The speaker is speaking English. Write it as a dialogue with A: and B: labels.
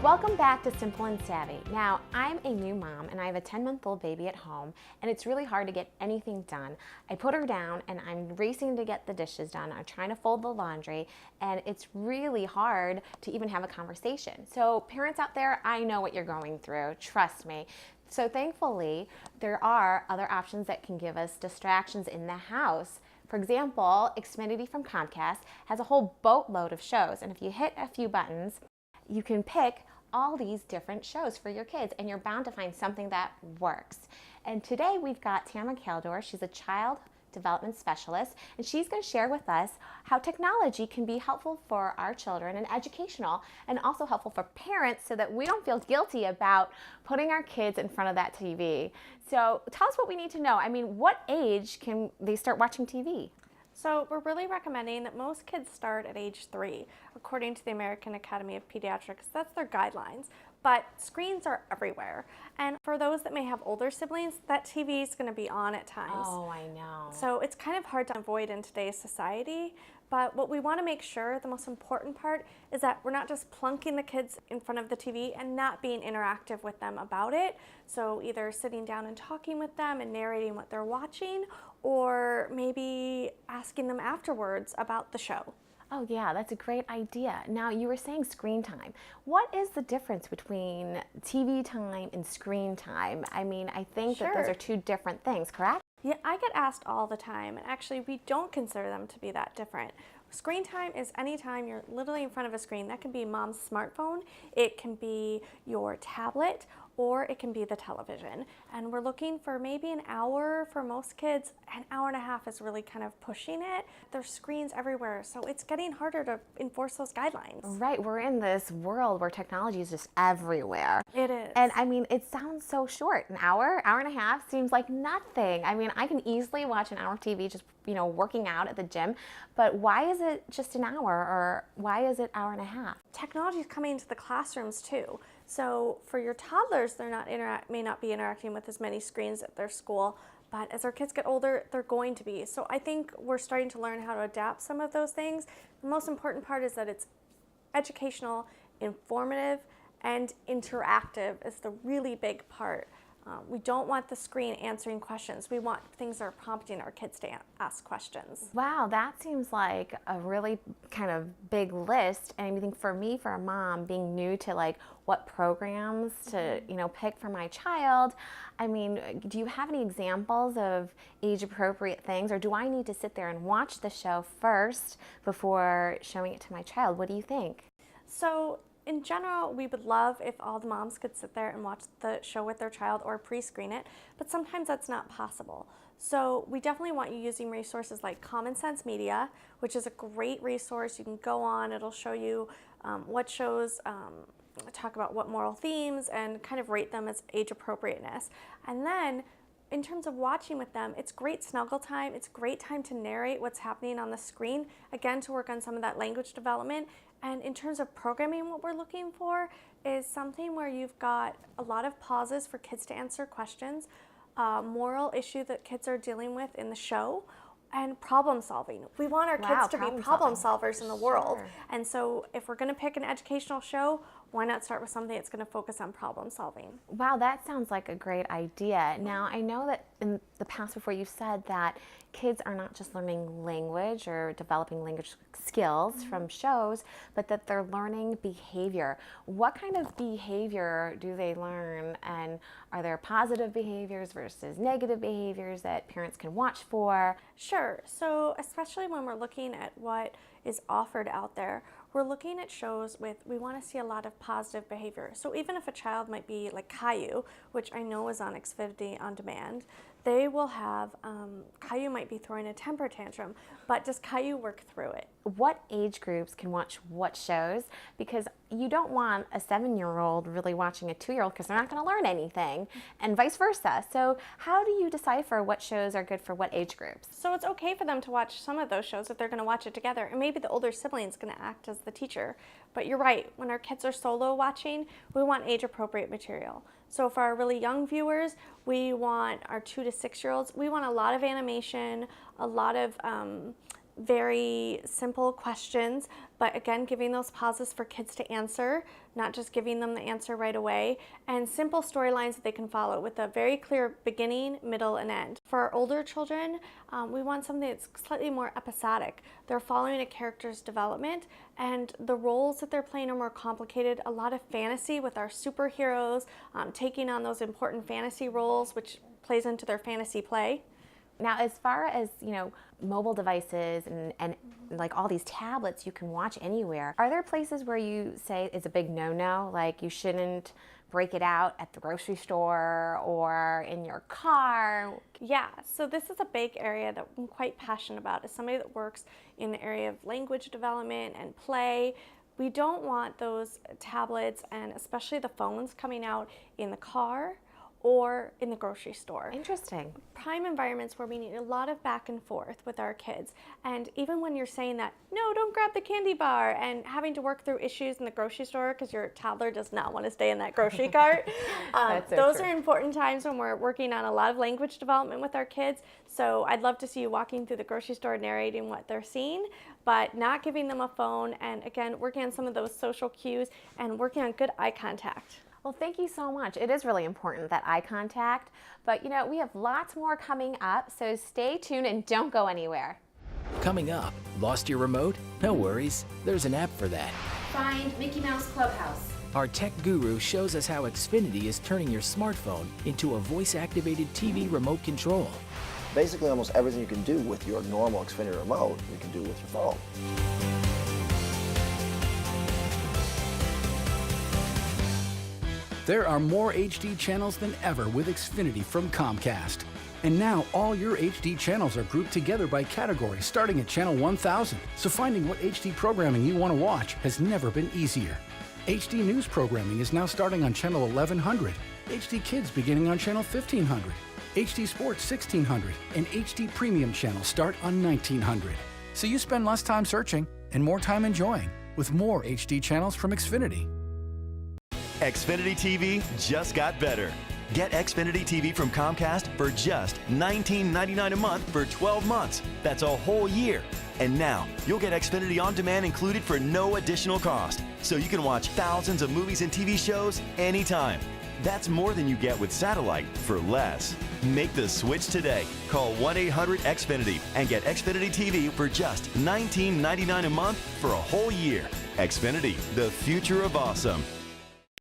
A: Welcome back to Simple and Savvy. Now, I'm a new mom and I have a 10-month-old baby at home, and it's really hard to get anything done. I put her down and I'm racing to get the dishes done. I'm trying to fold the laundry, and it's really hard to even have a conversation. So parents out there, I know what you're going through, trust me. So thankfully, there are other options that can give us distractions in the house. For example, Xfinity from Comcast has a whole boatload of shows, and if you hit a few buttons, you can pick all these different shows for your kids, and you're bound to find something that works. And today we've got Tamara Kaldor. She's a child development specialist, and she's going to share with us how technology can be helpful for our children and educational, and also helpful for parents so that we don't feel guilty about putting our kids in front of that TV. So tell us what we need to know. I mean, what age can they start watching TV?
B: So we're really recommending that most kids start at age 3, according to the American Academy of Pediatrics. That's their guidelines. But screens are everywhere. And for those that may have older siblings, that TV is going to be on at times.
A: Oh, I know.
B: So it's kind of hard to avoid in today's society. But what we want to make sure, the most important part, is that we're not just plunking the kids in front of the TV and not being interactive with them about it. So either sitting down and talking with them and narrating what they're watching, or maybe asking them afterwards about the show.
A: Oh yeah, that's a great idea. Now, you were saying screen time. What is the difference between TV time and screen time? I mean, I think that those are two different things, correct?
B: Yeah, I get asked all the time, and actually we don't consider them to be that different. Screen time is any time you're literally in front of a screen. That can be mom's smartphone, it can be your tablet, or it can be the television. And we're looking for maybe an hour for most kids. An hour and a half is really kind of pushing it. There's screens everywhere, so it's getting harder to enforce those guidelines.
A: Right, we're in this world where technology is just everywhere.
B: It is.
A: And I mean, it sounds so short. An hour, hour and a half seems like nothing. I mean, I can easily watch an hour of TV just, working out at the gym, but why is it just an hour, or why is it hour and a half?
B: Technology is coming into the classrooms too. So for your toddlers, they're may not be interacting with as many screens at their school, but as our kids get older, they're going to be. So I think we're starting to learn how to adapt some of those things. The most important part is that it's educational, informative, and interactive is the really big part. We don't want the screen answering questions. We want things that are prompting our kids to ask questions.
A: Wow, that seems like a really kind of big list. And I think for me, for a mom, being new to like what programs to, pick for my child, I mean, do you have any examples of age-appropriate things, or do I need to sit there and watch the show first before showing it to my child? What do you think?
B: So, in general, we would love if all the moms could sit there and watch the show with their child or pre-screen it, but sometimes that's not possible. So we definitely want you using resources like Common Sense Media, which is a great resource. You can go on, it'll show you what shows talk about what moral themes and kind of rate them as age appropriateness. And then in terms of watching with them, it's great snuggle time. It's great time to narrate what's happening on the screen, again, to work on some of that language development. And in terms of programming, what we're looking for is something where you've got a lot of pauses for kids to answer questions, moral issue that kids are dealing with in the show, and problem solving. We want our kids to be problem solvers in the world. And so if we're going to pick an educational show, why not start with something that's going to focus on problem solving?
A: Wow, that sounds like a great idea. Now, I know that in the past before you said that kids are not just learning language or developing language skills from shows, but that they're learning behavior. What kind of behavior do they learn, and are there positive behaviors versus negative behaviors that parents can watch for?
B: Sure. So especially when we're looking at what is offered out there, we're looking at shows we want to see a lot of positive behavior. So even if a child might be like Caillou, which I know is on Xfinity on demand, they will have, Caillou might be throwing a temper tantrum, but does Caillou work through it?
A: What age groups can watch what shows? Because you don't want a 7-year-old really watching a 2-year-old, because they're not going to learn anything, and vice versa. So how do you decipher what shows are good for what age groups?
B: So it's okay for them to watch some of those shows if they're going to watch it together, and maybe the older sibling is going to act as the teacher. But you're right, when our kids are solo watching, we want age-appropriate material. So for our really young viewers, we want our 2 to 6-year-olds, we want a lot of animation, a lot of very simple questions, but again, giving those pauses for kids to answer, not just giving them the answer right away, and simple storylines that they can follow with a very clear beginning, middle, and end. For our older children, we want something that's slightly more episodic. They're following a character's development, and the roles that they're playing are more complicated. A lot of fantasy with our superheroes, taking on those important fantasy roles, which plays into their fantasy play.
A: Now, as far as, mobile devices and like all these tablets you can watch anywhere, are there places where you say it's a big no-no, like you shouldn't break it out at the grocery store or in your car?
B: Yeah, so this is a big area that I'm quite passionate about. As somebody that works in the area of language development and play, we don't want those tablets and especially the phones coming out in the car or in the grocery store.
A: Interesting.
B: Prime environments where we need a lot of back and forth with our kids. And even when you're saying that, no, don't grab the candy bar, and having to work through issues in the grocery store because your toddler does not want to stay in that grocery cart. Those are important times when we're working on a lot of language development with our kids. So I'd love to see you walking through the grocery store narrating what they're seeing, but not giving them a phone. And again, working on some of those social cues and working on good eye contact.
A: Well, thank you so much. It is really important, that eye contact. But we have lots more coming up, so stay tuned and don't go anywhere.
C: Coming up, lost your remote? No worries, there's an app for that.
A: Find Mickey Mouse Clubhouse.
C: Our tech guru shows us how Xfinity is turning your smartphone into a voice-activated TV remote control.
D: Basically, almost everything you can do with your normal Xfinity remote, you can do with your phone.
E: There are more HD channels than ever with Xfinity from Comcast. And now all your HD channels are grouped together by category starting at channel 1000. So finding what HD programming you want to watch has never been easier. HD news programming is now starting on channel 1100, HD Kids beginning on channel 1500, HD Sports 1600, and HD Premium channels start on 1900. So you spend less time searching and more time enjoying with more HD channels from Xfinity.
F: Xfinity TV just got better. Get Xfinity TV from Comcast for just $19.99 a month for 12 months. That's a whole year. And now, you'll get Xfinity On Demand included for no additional cost, so you can watch thousands of movies and TV shows anytime. That's more than you get with satellite for less. Make the switch today. Call 1-800-XFINITY and get Xfinity TV for just $19.99 a month for a whole year. Xfinity, the future of awesome.